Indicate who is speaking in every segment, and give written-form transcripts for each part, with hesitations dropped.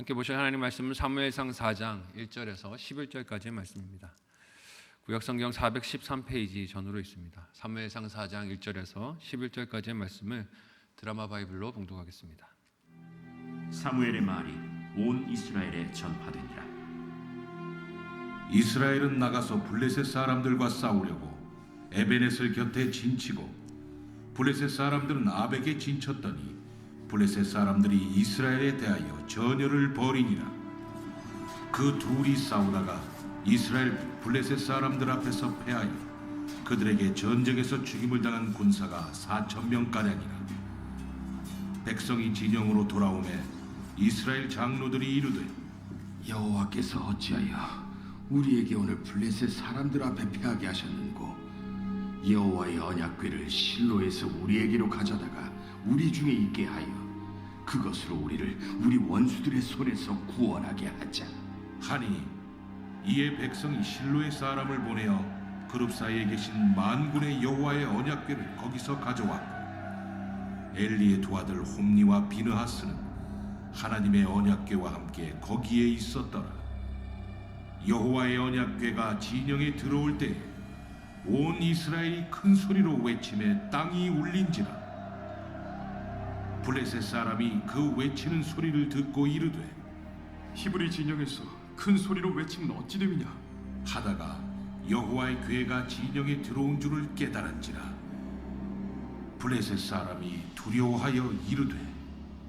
Speaker 1: 함께 보실 하나님 말씀은 사무엘상 4장 1절에서 11절까지의 말씀입니다. 구약성경 413페이지 전후로 있습니다. 사무엘상 4장 1절에서 11절까지의 말씀을 드라마 바이블로 봉독하겠습니다.
Speaker 2: 사무엘의 말이 온 이스라엘에 전파되니라.
Speaker 3: 이스라엘은 나가서 블레셋 사람들과 싸우려고 에베넷을 곁에 진치고 블레셋 사람들은 아벡에 진쳤더니 블레셋 사람들이 이스라엘에 대하여 전열을 벌이니라. 그 둘이 싸우다가 이스라엘 블레셋 사람들 앞에서 패하여 그들에게 전쟁에서 죽임을 당한 군사가 4,000명가량이라. 백성이 진영으로 돌아오매 이스라엘 장로들이 이르되,
Speaker 4: 여호와께서 어찌하여 우리에게 오늘 블레셋 사람들 앞에 패하게 하셨는고, 여호와의 언약궤를 실로에서 우리에게로 가져다가 우리 중에 있게 하여 그것으로 우리를 우리 원수들의 손에서 구원하게 하자
Speaker 3: 하니 이에 백성이 실로의 사람을 보내어 그룹 사이에 계신 만군의 여호와의 언약궤를 거기서 가져왔고, 엘리의 두 아들 홈니와 비느하스는 하나님의 언약궤와 함께 거기에 있었더라. 여호와의 언약궤가 진영에 들어올 때에 온 이스라엘이 큰 소리로 외치매 땅이 울린지라. 블레셋 사람이 그 외치는 소리를 듣고 이르되,
Speaker 5: 히브리 진영에서 큰 소리로 외치면 어찌 됨이냐
Speaker 3: 하다가 여호와의 궤가 진영에 들어온 줄을 깨달은지라. 블레셋 사람이 두려워하여 이르되,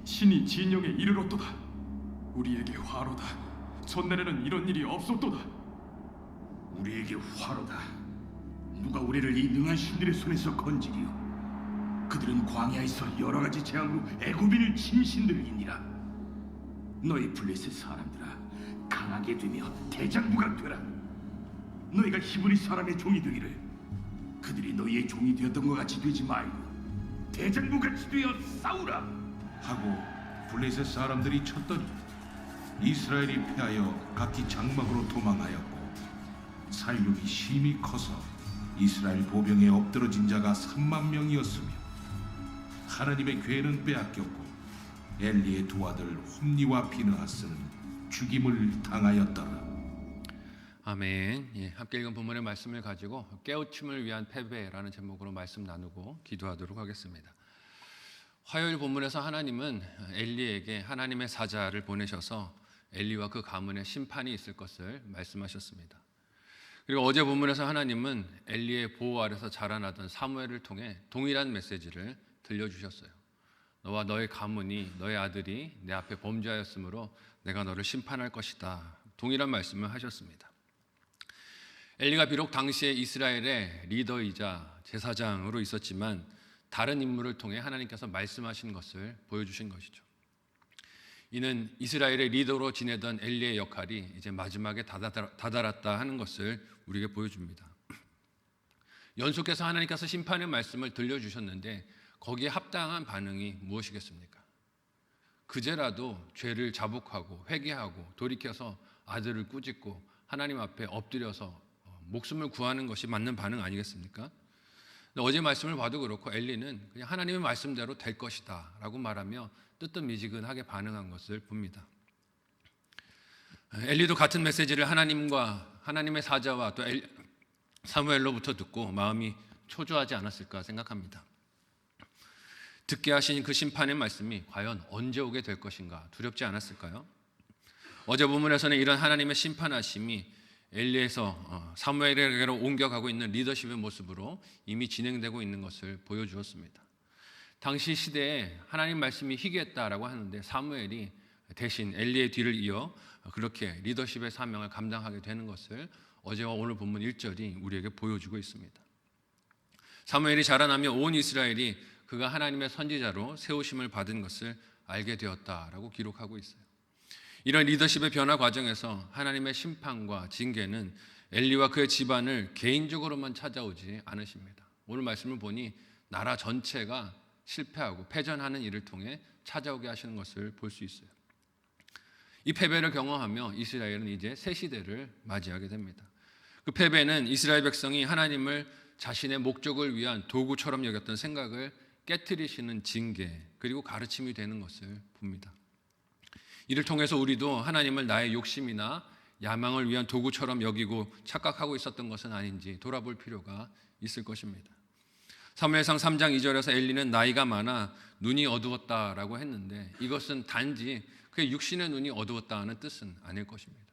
Speaker 5: 신이 진영에 이르렀도다. 우리에게 화로다. 전날에는 이런 일이 없었도다.
Speaker 4: 우리에게 화로다. 누가 우리를 이 능한 신들의 손에서 건지리요? 그들은 광야에서 여러 가지 재앙으로 애굽인을 친 신들이니라. 너희 블레셋 사람들아, 강하게 되며 대장부가 되라. 너희가 히브리 사람의 종이 되기를 그들이 너희의 종이 되었던 것 같이 되지 말고 대장부같이 되어 싸우라
Speaker 3: 하고 블레셋 사람들이 쳤더니 이스라엘이 패하여 각기 장막으로 도망하였고, 살육이 심히 커서 이스라엘 보병에 엎드러진 자가 3만 명이었으며 하나님의 궤는 빼앗겼고 엘리의 두 아들 홈니와 비느하스는 죽임을 당하였더라.
Speaker 1: 아멘. 함께 읽은 본문의 말씀을 가지고 깨우침을 위한 패배라는 제목으로 말씀 나누고 기도하도록 하겠습니다. 화요일 본문에서 하나님은 엘리에게 하나님의 사자를 보내셔서 엘리와 그 가문에 심판이 있을 것을 말씀하셨습니다. 그리고 어제 본문에서 하나님은 엘리의 보호 아래서 자라나던 사무엘을 통해 동일한 메시지를 들려주셨어요. 너와 너의 가문이, 너의 아들이 내 앞에 범죄하였으므로 내가 너를 심판할 것이다. 동일한 말씀을 하셨습니다. 엘리가 비록 당시에 이스라엘의 리더이자 제사장으로 있었지만 다른 인물을 통해 하나님께서 말씀하신 것을 보여주신 것이죠. 이는 이스라엘의 리더로 지내던 엘리의 역할이 이제 마지막에 다다랐다 하는 것을 우리에게 보여줍니다. 연속해서 하나님께서 심판의 말씀을 들려주셨는데 거기에 합당한 반응이 무엇이겠습니까? 그제라도 죄를 자복하고 회개하고 돌이켜서 아들을 꾸짖고 하나님 앞에 엎드려서 목숨을 구하는 것이 맞는 반응 아니겠습니까? 어제 말씀을 봐도 그렇고 엘리는 그냥 하나님의 말씀대로 될 것이다 라고 말하며 뜨뜻미지근하게 반응한 것을 봅니다. 엘리도 같은 메시지를 하나님의 사자와 또 사무엘로부터 듣고 마음이 초조하지 않았을까 생각합니다. 듣게 하신 그 심판의 말씀이 과연 언제 오게 될 것인가 두렵지 않았을까요? 어제 본문에서는 이런 하나님의 심판하심이 엘리에서 사무엘에게로 옮겨가고 있는 리더십의 모습으로 이미 진행되고 있는 것을 보여주었습니다. 당시 시대에 하나님 말씀이 희귀했다라고 하는데 사무엘이 대신 엘리의 뒤를 이어 그렇게 리더십의 사명을 감당하게 되는 것을 어제와 오늘 본문 1절이 우리에게 보여주고 있습니다. 사무엘이 자라나며 온 이스라엘이 그가 하나님의 선지자로 세우심을 받은 것을 알게 되었다라고 기록하고 있어요. 이런 리더십의 변화 과정에서 하나님의 심판과 징계는 엘리와 그의 집안을 개인적으로만 찾아오지 않으십니다. 오늘 말씀을 보니 나라 전체가 실패하고 패전하는 일을 통해 찾아오게 하시는 것을 볼 수 있어요. 이 패배를 경험하며 이스라엘은 이제 새 시대를 맞이하게 됩니다. 그 패배는 이스라엘 백성이 하나님을 자신의 목적을 위한 도구처럼 여겼던 생각을 깨트리시는 징계 그리고 가르침이 되는 것을 봅니다. 이를 통해서 우리도 하나님을 나의 욕심이나 야망을 위한 도구처럼 여기고 착각하고 있었던 것은 아닌지 돌아볼 필요가 있을 것입니다. 사무엘상 3장 2절에서 엘리는 나이가 많아 눈이 어두웠다라고 했는데 이것은 단지 그의 육신의 눈이 어두웠다는 뜻은 아닐 것입니다.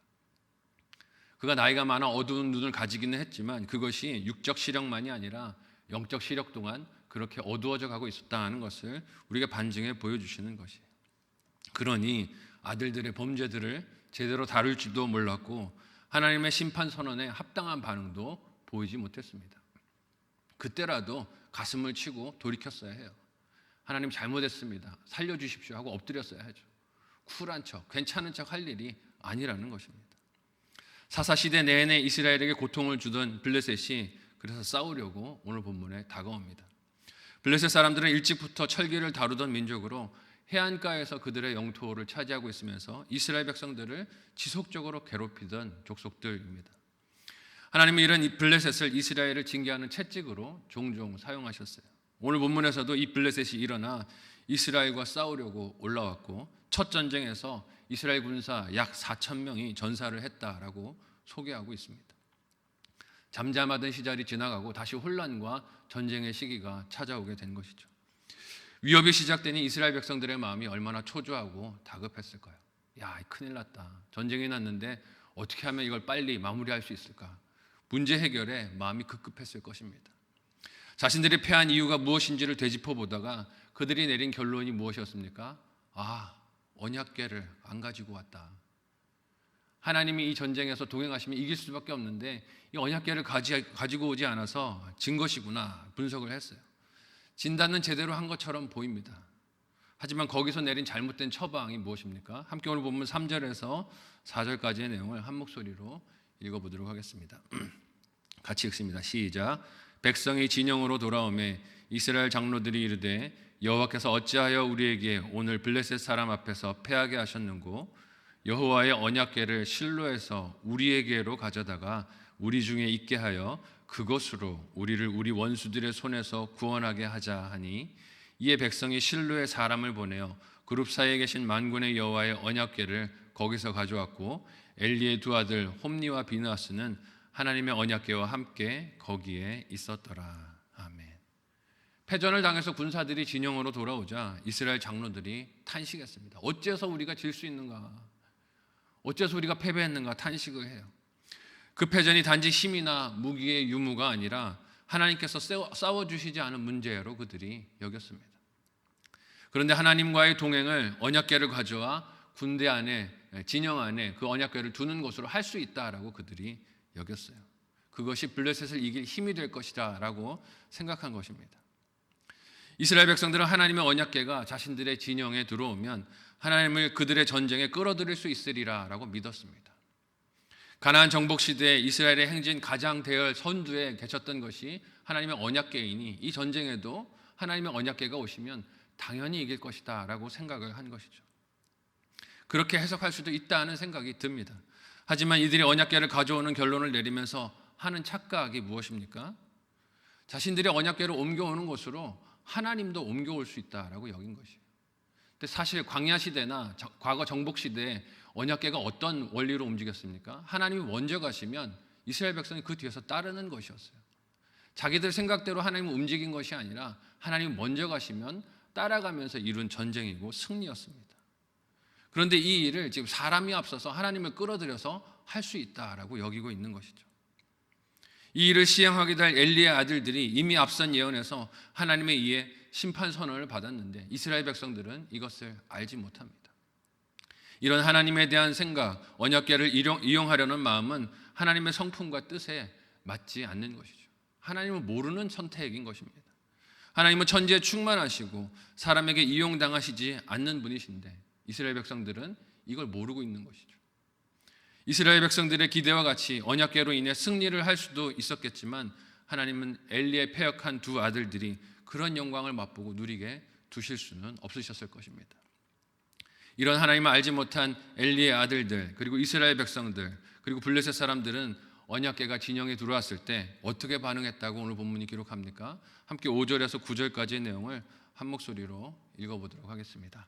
Speaker 1: 그가 나이가 많아 어두운 눈을 가지기는 했지만 그것이 육적 시력만이 아니라 영적 시력 동안 그렇게 어두워져 가고 있었다는 것을 우리가 반증해 보여주시는 것이에요. 그러니 아들들의 범죄들을 제대로 다룰지도 몰랐고 하나님의 심판 선언에 합당한 반응도 보이지 못했습니다. 그때라도 가슴을 치고 돌이켰어야 해요. 하나님 잘못했습니다. 살려주십시오 하고 엎드렸어야 하죠. 쿨한 척, 괜찮은 척 할 일이 아니라는 것입니다. 사사시대 내내 이스라엘에게 고통을 주던 블레셋이 그래서 싸우려고 오늘 본문에 다가옵니다. 블레셋 사람들은 일찍부터 철기를 다루던 민족으로 해안가에서 그들의 영토를 차지하고 있으면서 이스라엘 백성들을 지속적으로 괴롭히던 족속들입니다. 하나님은 이런 블레셋을 이스라엘을 징계하는 채찍으로 종종 사용하셨어요. 오늘 본문에서도 이 블레셋이 일어나 이스라엘과 싸우려고 올라왔고 첫 전쟁에서 이스라엘 군사 약 4,000명이 전사를 했다라고 소개하고 있습니다. 잠잠하던 시절이 지나가고 다시 혼란과 전쟁의 시기가 찾아오게 된 것이죠. 위협이 시작되니 이스라엘 백성들의 마음이 얼마나 초조하고 다급했을까요? 야, 큰일 났다. 전쟁이 났는데 어떻게 하면 이걸 빨리 마무리할 수 있을까? 문제 해결에 마음이 급급했을 것입니다. 자신들이 패한 이유가 무엇인지를 되짚어 보다가 그들이 내린 결론이 무엇이었습니까? 언약궤를 안 가지고 왔다. 하나님이 이 전쟁에서 동행하시면 이길 수밖에 없는데 이 언약궤를 가지고 오지 않아서 진 것이구나 분석을 했어요. 진단은 제대로 한 것처럼 보입니다. 하지만 거기서 내린 잘못된 처방이 무엇입니까? 함께 오늘 본문 3절에서 4절까지의 내용을 한 목소리로 읽어보도록 하겠습니다. 같이 읽습니다. 시작. 백성이 진영으로 돌아오매 이스라엘 장로들이 이르되 여호와께서 어찌하여 우리에게 오늘 블레셋 사람 앞에서 패하게 하셨는고 여호와의 언약궤를 실로에서 우리에게로 가져다가 우리 중에 있게 하여 그것으로 우리를 우리 원수들의 손에서 구원하게 하자 하니 이에 백성이 실로에 사람을 보내어 그룹 사이에 계신 만군의 여호와의 언약궤를 거기서 가져왔고 엘리의 두 아들 홈니와 비느하스는 하나님의 언약궤와 함께 거기에 있었더라. 아멘. 패전을 당해서 군사들이 진영으로 돌아오자 이스라엘 장로들이 탄식했습니다. 어째서 우리가 질 수 있는가? 어째서 우리가 패배했는가? 탄식을 해요. 그 패전이 단지 힘이나 무기의 유무가 아니라 하나님께서 싸워주시지 않은 문제로 그들이 여겼습니다. 그런데 하나님과의 동행을 언약궤를 가져와 군대 안에, 진영 안에 그 언약궤를 두는 것으로 할 수 있다라고 그들이 여겼어요. 그것이 블레셋을 이길 힘이 될 것이다 라고 생각한 것입니다. 이스라엘 백성들은 하나님의 언약궤가 자신들의 진영에 들어오면 하나님을 그들의 전쟁에 끌어들일 수 있으리라 라고 믿었습니다. 가나안 정복 시대에 이스라엘의 행진 가장 대열 선두에 계셨던 것이 하나님의 언약궤이니 이 전쟁에도 하나님의 언약궤가 오시면 당연히 이길 것이다 라고 생각을 한 것이죠. 그렇게 해석할 수도 있다는 생각이 듭니다. 하지만 이들이 언약궤를 가져오는 결론을 내리면서 하는 착각이 무엇입니까? 자신들이 언약궤를 옮겨오는 것으로 하나님도 옮겨올 수 있다라고 여긴 것이에요. 근데 사실 광야 시대나 과거 정복 시대에 언약궤가 어떤 원리로 움직였습니까? 하나님이 먼저 가시면 이스라엘 백성이 그 뒤에서 따르는 것이었어요. 자기들 생각대로 하나님은 움직인 것이 아니라 하나님이 먼저 가시면 따라가면서 이룬 전쟁이고 승리였습니다. 그런데 이 일을 지금 사람이 앞서서 하나님을 끌어들여서 할 수 있다라고 여기고 있는 것이죠. 이 일을 시행하게 될 엘리의 아들들이 이미 앞선 예언에서 하나님에 의해 심판 선언을 받았는데 이스라엘 백성들은 이것을 알지 못합니다. 이런 하나님에 대한 생각, 언약궤를 이용하려는 마음은 하나님의 성품과 뜻에 맞지 않는 것이죠. 하나님은 모르는 선택인 것입니다. 하나님은 천지에 충만하시고 사람에게 이용당하시지 않는 분이신데 이스라엘 백성들은 이걸 모르고 있는 것이죠. 이스라엘 백성들의 기대와 같이 언약궤로 인해 승리를 할 수도 있었겠지만 하나님은 엘리의 패역한 두 아들들이 그런 영광을 맛보고 누리게 두실 수는 없으셨을 것입니다. 이런 하나님을 알지 못한 엘리의 아들들 그리고 이스라엘 백성들 그리고 블레셋 사람들은 언약궤가 진영에 들어왔을 때 어떻게 반응했다고 오늘 본문이 기록합니까? 함께 5절에서 9절까지의 내용을 한 목소리로 읽어보도록 하겠습니다.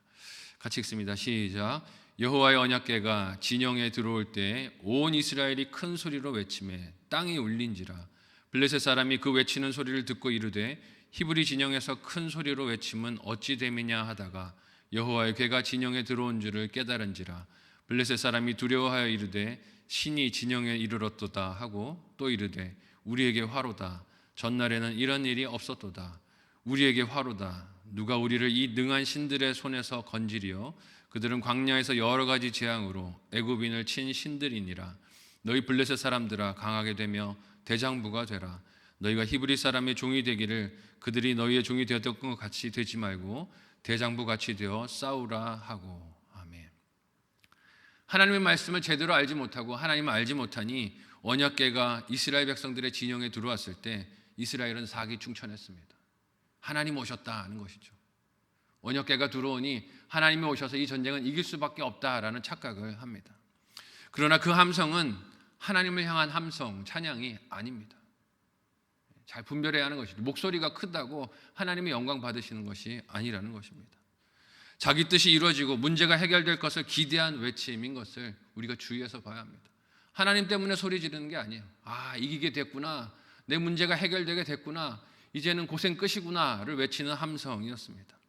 Speaker 1: 같이 읽습니다. 시작. 여호와의 언약궤가 진영에 들어올 때 온 이스라엘이 큰 소리로 외치매 땅이 울린지라. 블레셋 사람이 그 외치는 소리를 듣고 이르되 히브리 진영에서 큰 소리로 외침은 어찌 됨이냐 하다가 여호와의 궤가 진영에 들어온 줄을 깨달은지라. 블레셋 사람이 두려워하여 이르되 신이 진영에 이르렀도다 하고 또 이르되 우리에게 화로다. 전날에는 이런 일이 없었도다. 우리에게 화로다. 누가 우리를 이 능한 신들의 손에서 건지리요. 그들은 광야에서 여러 가지 재앙으로 애굽인을 친 신들이니라. 너희 블레셋 사람들아 강하게 되며 대장부가 되라. 너희가 히브리 사람의 종이 되기를 그들이 너희의 종이 되었던 것 같이 되지 말고 대장부 같이 되어 싸우라 하고. 아멘. 하나님의 말씀을 제대로 알지 못하고 하나님을 알지 못하니 언약궤가 이스라엘 백성들의 진영에 들어왔을 때 이스라엘은 사기충천했습니다. 하나님 오셨다는 것이죠. 언약궤가 들어오니 하나님이 오셔서 이 전쟁은 이길 수밖에 없다라는 착각을 합니다. 그러나 그 함성은 하나님을 향한 함성, 찬양이 아닙니다. 잘 분별해야 하는 것이죠. 목소리가 크다고 하나님의 영광 받으시는 것이 아니라는 것입니다. 자기 뜻이 이루어지고 문제가 해결될 것을 기대한 외침인 것을 우리가 주의해서 봐야 합니다. 하나님 때문에 소리 지르는 게 아니에요. 아, 이기게 됐구나. 내 문제가 해결되게 됐구나. 이제는 고생 끝이구나를 외치는 함성이었습니다.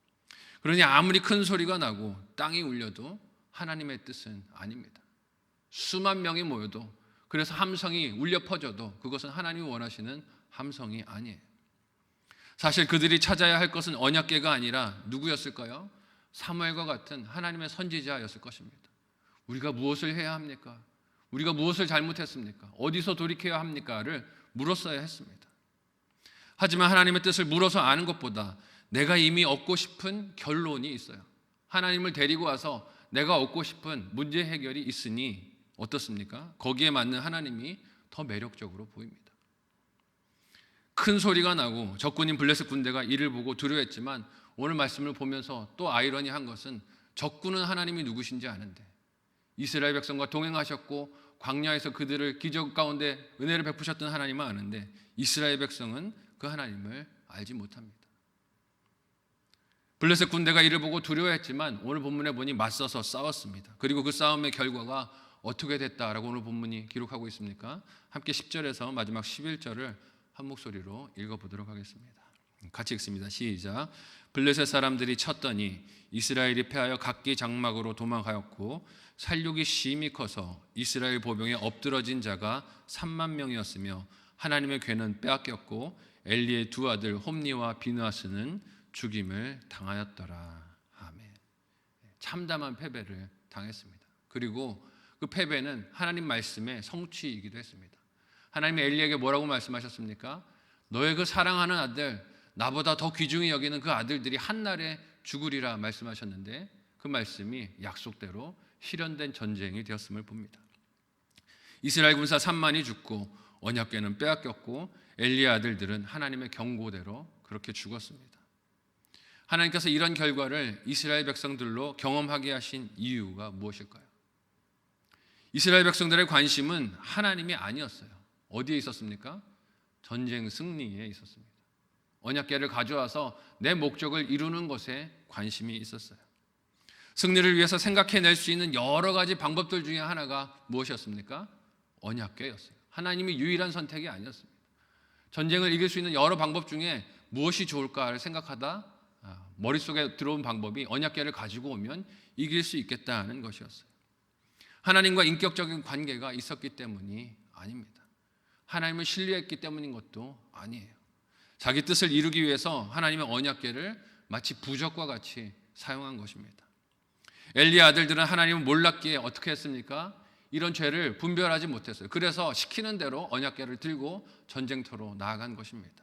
Speaker 1: 그러니 아무리 큰 소리가 나고 땅이 울려도 하나님의 뜻은 아닙니다. 수만 명이 모여도 그래서 함성이 울려 퍼져도 그것은 하나님이 원하시는 함성이 아니에요. 사실 그들이 찾아야 할 것은 언약궤가 아니라 누구였을까요? 사무엘과 같은 하나님의 선지자였을 것입니다. 우리가 무엇을 해야 합니까? 우리가 무엇을 잘못했습니까? 어디서 돌이켜야 합니까?를 물었어야 했습니다. 하지만 하나님의 뜻을 물어서 아는 것보다 내가 이미 얻고 싶은 결론이 있어요. 하나님을 데리고 와서 내가 얻고 싶은 문제 해결이 있으니 어떻습니까? 거기에 맞는 하나님이 더 매력적으로 보입니다. 큰 소리가 나고 적군인 블레셋 군대가 이를 보고 두려워했지만 오늘 말씀을 보면서 또 아이러니한 것은 적군은 하나님이 누구신지 아는데 이스라엘 백성과 동행하셨고 광야에서 그들을 기적 가운데 은혜를 베푸셨던 하나님은 아는데 이스라엘 백성은 그 하나님을 알지 못합니다. 블레셋 군대가 이를 보고 두려워했지만 오늘 본문에 보니 맞서서 싸웠습니다. 그리고 그 싸움의 결과가 어떻게 됐다라고 오늘 본문이 기록하고 있습니까? 함께 10절에서 마지막 11절을 한 목소리로 읽어보도록 하겠습니다. 같이 읽습니다. 시작. 블레셋 사람들이 쳤더니 이스라엘이 패하여 각기 장막으로 도망하였고 살육이 심히 커서 이스라엘 보병에 엎드러진 자가 3만 명이었으며 하나님의 궤는 빼앗겼고 엘리의 두 아들 홈니와 비느하스는 죽임을 당하였더라. 아멘. 참담한 패배를 당했습니다. 그리고 그 패배는 하나님 말씀의 성취이기도 했습니다. 하나님이 엘리에게 뭐라고 말씀하셨습니까? 너의 그 사랑하는 아들, 나보다 더 귀중히 여기는 그 아들들이 한날에 죽으리라 말씀하셨는데 그 말씀이 약속대로 실현된 전쟁이 되었음을 봅니다. 이스라엘 군사 3만이 죽고 언약궤는 빼앗겼고 엘리의 아들들은 하나님의 경고대로 그렇게 죽었습니다. 하나님께서 이런 결과를 이스라엘 백성들로 경험하게 하신 이유가 무엇일까요? 이스라엘 백성들의 관심은 하나님이 아니었어요. 어디에 있었습니까? 전쟁 승리에 있었습니다. 언약궤를 가져와서 내 목적을 이루는 것에 관심이 있었어요. 승리를 위해서 생각해낼 수 있는 여러 가지 방법들 중에 하나가 무엇이었습니까? 언약궤였어요. 하나님이 유일한 선택이 아니었습니다. 전쟁을 이길 수 있는 여러 방법 중에 무엇이 좋을까를 생각하다 머릿속에 들어온 방법이 언약궤를 가지고 오면 이길 수 있겠다는 것이었어요. 하나님과 인격적인 관계가 있었기 때문이 아닙니다. 하나님을 신뢰했기 때문인 것도 아니에요. 자기 뜻을 이루기 위해서 하나님의 언약궤를 마치 부적과 같이 사용한 것입니다. 엘리의 아들들은 하나님을 몰랐기에 어떻게 했습니까? 이런 죄를 분별하지 못했어요. 그래서 시키는 대로 언약궤를 들고 전쟁터로 나아간 것입니다.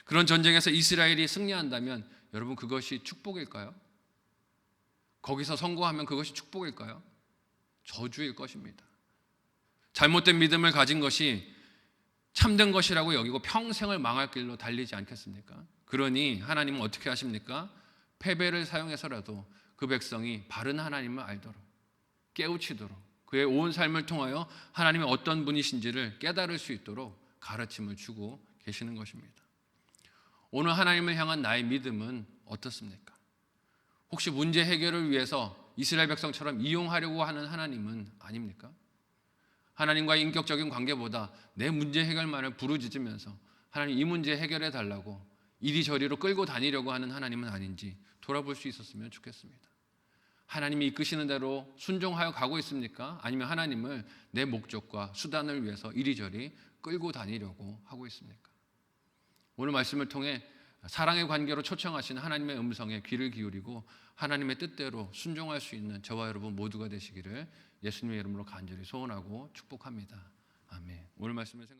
Speaker 1: 그런 전쟁에서 이스라엘이 승리한다면 여러분 그것이 축복일까요? 거기서 성공하면 그것이 축복일까요? 저주일 것입니다. 잘못된 믿음을 가진 것이 참된 것이라고 여기고 평생을 망할 길로 달리지 않겠습니까? 그러니 하나님은 어떻게 하십니까? 패배를 사용해서라도 그 백성이 바른 하나님을 알도록 깨우치도록 그의 온 삶을 통하여 하나님이 어떤 분이신지를 깨달을 수 있도록 가르침을 주고 계시는 것입니다. 오늘 하나님을 향한 나의 믿음은 어떻습니까? 혹시 문제 해결을 위해서 이스라엘 백성처럼 이용하려고 하는 하나님은 아닙니까? 하나님과의 인격적인 관계보다 내 문제 해결만을 부르짖으면서 하나님 이 문제 해결해 달라고 이리저리로 끌고 다니려고 하는 하나님은 아닌지 돌아볼 수 있었으면 좋겠습니다. 하나님이 이끄시는 대로 순종하여 가고 있습니까? 아니면 하나님을 내 목적과 수단을 위해서 이리저리 끌고 다니려고 하고 있습니까? 오늘 말씀을 통해 사랑의 관계로 초청하신 하나님의 음성에 귀를 기울이고 하나님의 뜻대로 순종할 수 있는 저와 여러분 모두가 되시기를 예수님의 이름으로 간절히 소원하고 축복합니다. 아멘. 오늘 말씀을 생각